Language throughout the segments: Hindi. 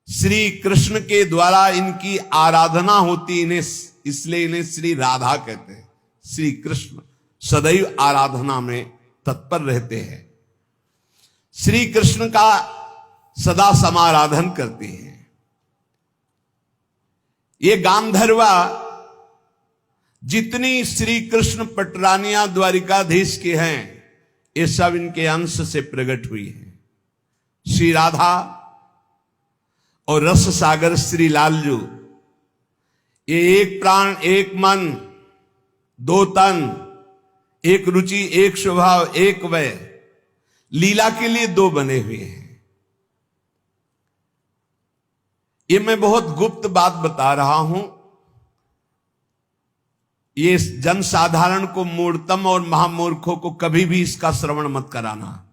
श्री कृष्ण के द्वारा इनकी आराधना होती, इन्हें इसलिए इन्हें श्री राधा कहते हैं। श्री कृष्ण सदैव आराधना में तत्पर रहते हैं, श्री कृष्ण का सदा समाराधन करते हैं। ये गांधर्वा जितनी श्री कृष्ण पटरानिया द्वारिकाधीश के हैं, ये सब इनके अंश से प्रकट हुई हैं। श्री राधा और रस सागर श्री लालजू, ये एक प्राण एक मन दो तन, एक रुचि एक स्वभाव एक वय, लीला के लिए दो बने हुए हैं। ये मैं बहुत गुप्त बात बता रहा हूं, ये जनसाधारण को, मूर्तम और महामूर्खों को कभी भी इसका श्रवण मत कराना।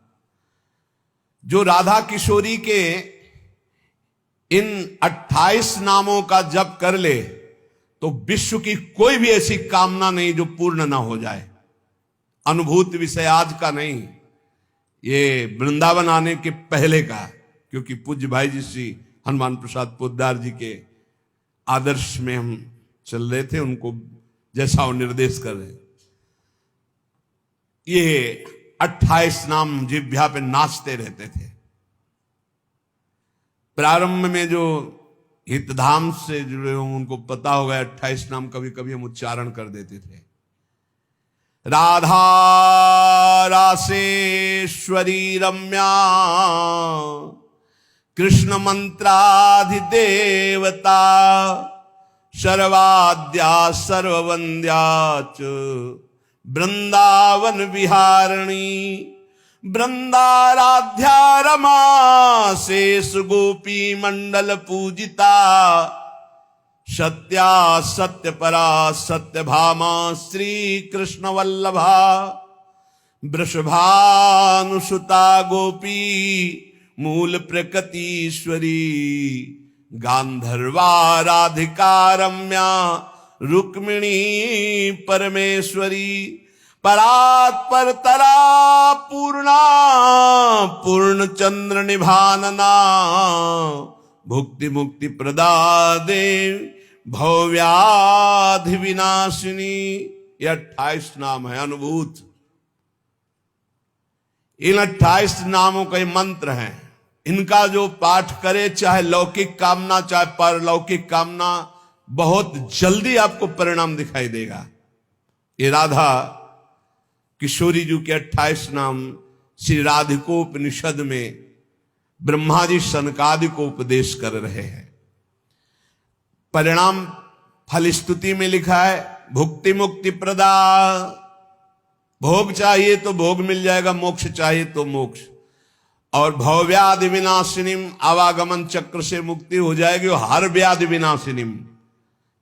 जो राधा किशोरी के इन 28 नामों का जप कर ले तो विश्व की कोई भी ऐसी कामना नहीं जो पूर्ण ना हो जाए। अनुभूत विषय आज का नहीं, ये वृंदावन आने के पहले का, क्योंकि पूज्य भाई जी श्री हनुमान प्रसाद पोद्दार जी के आदर्श में हम चल रहे थे, उनको जैसा वो निर्देश कर रहे। ये 28 नाम जिह्वा पे नाचते रहते थे। प्रारंभ में जो हितधाम से जुड़े हों उनको पता होगा, 28 नाम कभी कभी हम उच्चारण कर देते थे। राधा रासेश्वरी रम्या कृष्ण मंत्राधिदेवता सर्वाद्या सर्ववंद्या च वृंदावन विहारिणी वृंदाराध्या रमा शेष गोपी मंडल पूजिता सत्या सत्य परा सत्य भामा श्री कृष्ण वल्लभा वृषभानुसुता गोपी मूल प्रकृतीश्वरी गांधर्वा राधिका रम्या रुक्मिणी परमेश्वरी परात्पर तरा पूर्णा पूर्ण चंद्र निभानना भुक्ति मुक्ति प्रदा देव भव्याधि विनाशिनी। ये 28 नाम है अनुभूत। इन 28 नामों का मंत्र है। इनका जो पाठ करे, चाहे लौकिक कामना चाहे परलौकिक कामना, बहुत जल्दी आपको परिणाम दिखाई देगा। ये राधा किशोरी जी के 28 नाम श्री राधिकोपनिषद में ब्रह्मा जी सनकादि को उपदेश कर रहे हैं। परिणाम फल स्तुति में लिखा है भुक्ति मुक्ति प्रदा। भोग चाहिए तो भोग मिल जाएगा, मोक्ष चाहिए तो मोक्ष, और भवव्याधि विनाशिनीम, आवागमन चक्र से मुक्ति हो जाएगी। और हर व्याधि विनाशिनीम,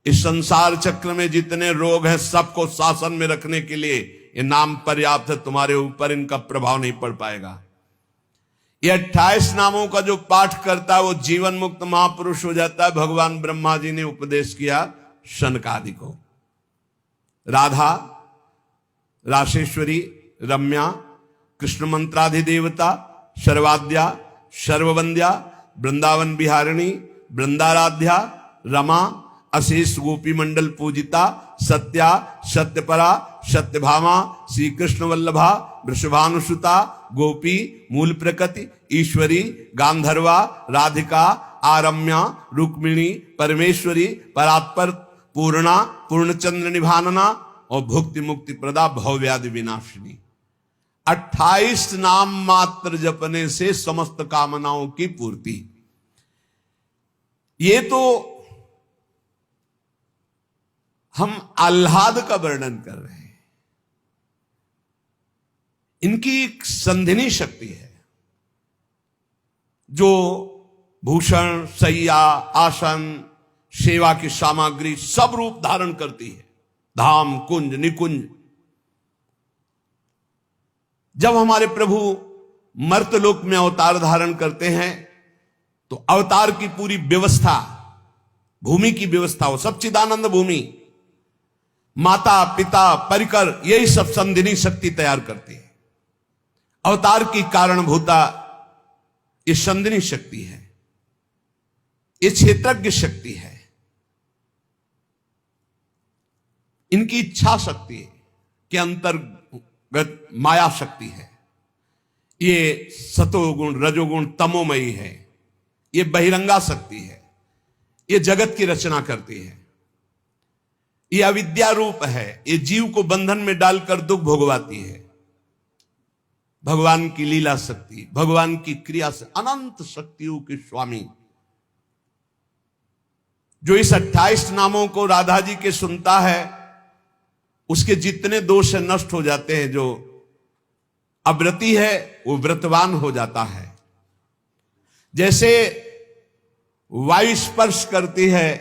इस संसार चक्र में जितने रोग हैं सबको शासन में रखने के लिए ये नाम पर्याप्त है। तुम्हारे ऊपर इनका प्रभाव नहीं पड़ पाएगा। ये 28 नामों का जो पाठ करता है वो जीवन मुक्त महापुरुष हो जाता है। भगवान ब्रह्मा जी ने उपदेश किया शनकादि को। राधा रासेश्वरी रम्या कृष्ण मंत्राधिदेवता सर्वाद्या सर्ववंद्या वृंदावन विहारिणी वृंदाराध्या रमा अशेष गोपी मंडल पूजिता सत्या सत्यपरा सत्यभामा श्री कृष्ण वल्लभा वृषभानुसुता गोपी मूल प्रकृति ईश्वरी गांधर्वा राधिका आरम्या रुक्मिणी परमेश्वरी परात्पर पूर्णा पूर्णचंद्र निभानना और भुक्ति मुक्ति प्रदा भवव्याधि विनाशिनी। 28 नाम मात्र जपने से समस्त कामनाओं की पूर्ति। ये तो हम आह्लाद का वर्णन कर रहे हैं। इनकी एक संधिनी शक्ति है जो भूषण शैया आसन सेवा की सामग्री सब रूप धारण करती है। धाम कुंज निकुंज। जब हमारे प्रभु मर्तलोक में अवतार धारण करते हैं तो अवतार की पूरी व्यवस्था, भूमि की व्यवस्था हो, सच्चिदानंद भूमि, माता पिता परिकर, यही सब संधिनी शक्ति तैयार करती है। अवतार की कारणभूता ये संधिनी शक्ति है। ये क्षेत्रज्ञ शक्ति है, इनकी इच्छा शक्ति के अंतर्गत माया शक्ति है। ये सतोगुण रजोगुण तमोमयी है, ये बहिरंगा शक्ति है, ये जगत की रचना करती है, ये अविद्या रूप है, ये जीव को बंधन में डालकर दुख भोगवाती है। भगवान की लीला शक्ति, भगवान की क्रिया से अनंत शक्तियों के स्वामी, जो इस 28 नामों को राधा जी के सुनता है, उसके जितने दोष नष्ट हो जाते हैं। जो अव्रती है वो व्रतवान हो जाता है। जैसे वायु स्पर्श करती है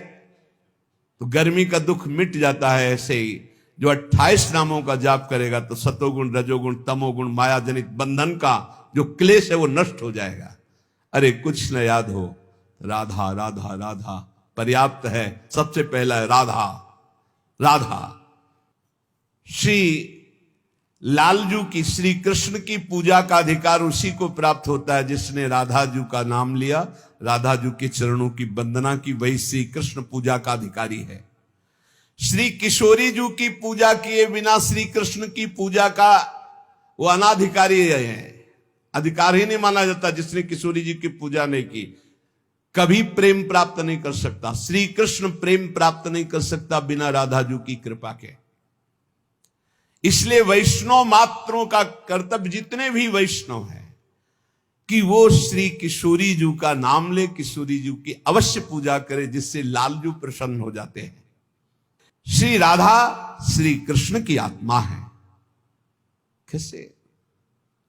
तो गर्मी का दुख मिट जाता है, ऐसे ही जो 28 नामों का जाप करेगा तो सतोगुण रजोगुण तमोगुण माया जनित बंधन का जो क्लेश है वो नष्ट हो जाएगा। अरे कुछ न याद हो, राधा राधा राधा पर्याप्त है। सबसे पहला है राधा राधा। श्री लालजू की, श्री कृष्ण की पूजा का अधिकार उसी को प्राप्त होता है जिसने राधा जू का नाम लिया, राधा जू के चरणों की वंदना की, वही श्री कृष्ण पूजा का अधिकारी है। श्री किशोरी जू की पूजा किए बिना श्री कृष्ण की पूजा का वो अनाधिकारी है, अधिकार ही नहीं माना जाता। जिसने किशोरी जी की पूजा नहीं की कभी प्रेम प्राप्त नहीं कर सकता। श्री कृष्ण प्रेम प्राप्त नहीं कर सकता बिना राधा जू की कृपा के। इसलिए वैष्णव मात्रों का कर्तव्य, जितने भी वैष्णव हैं, कि वो श्री किशोरी जू का नाम ले, किशोरी जू की अवश्य पूजा करे, जिससे लालजू प्रसन्न हो जाते हैं। श्री राधा श्री कृष्ण की आत्मा है। कैसे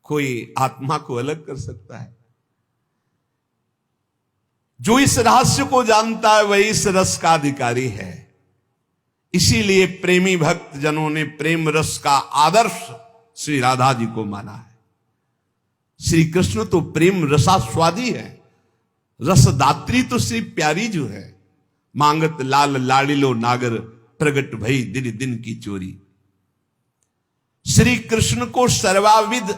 कोई आत्मा को अलग कर सकता है? जो इस रहस्य को जानता है वही इस रस का अधिकारी है। इसीलिए प्रेमी भक्त जनों ने प्रेम रस का आदर्श श्री राधा जी को माना है। श्री कृष्ण तो प्रेम रसास्वादी है, रसदात्री तो श्री प्यारी जो है। मांगत लाल लाड़िलो नागर, प्रगट भई दिन दिन की चोरी। श्री कृष्ण को सर्वाविद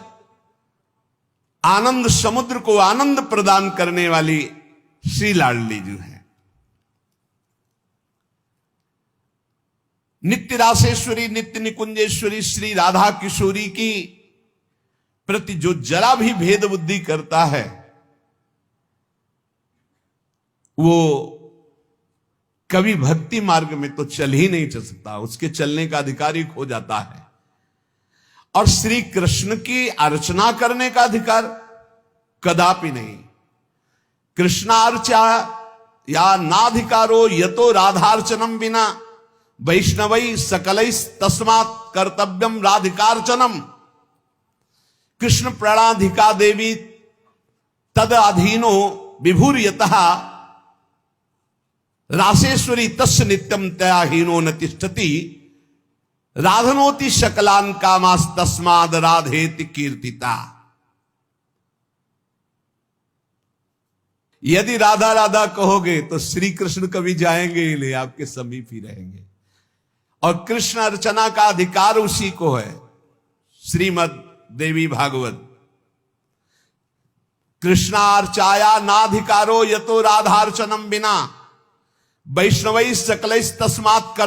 आनंद समुद्र को आनंद प्रदान करने वाली श्री लाडली जो है। नित्य रासेश्वरी नित्य निकुंजेश्वरी श्री राधा किशोरी की प्रति जो जरा भी भेद बुद्धि करता है वो कभी भक्ति मार्ग में तो चल ही नहीं चल सकता, उसके चलने का अधिकार ही खो जाता है। और श्री कृष्ण की अर्चना करने का अधिकार कदापि नहीं। कृष्णार्चा या नाधिकारो यतो राधार्चनम बिना वैष्णवै सकलै तस्मात् कर्तव्यम राधिकार्चनम। कृष्ण प्रणाधिका देवी तद अधीनो विभूर्यतः रासेश्वरी तस्य नित्यम तयाहीनो न तिष्ठति। राधनोति शकलान कामास तस्माद राधेति कीर्तिता। यदि राधा राधा कहोगे तो श्री कृष्ण कभी जाएंगे ही नहीं, आपके समीप ही रहेंगे। और कृष्ण अर्चना का अधिकार उसी को है। श्रीमद देवी भागवत, कृष्णार्चाया नाधिकारो यतो राधार्चनम बिना वैष्णवै सकलै तस्मात्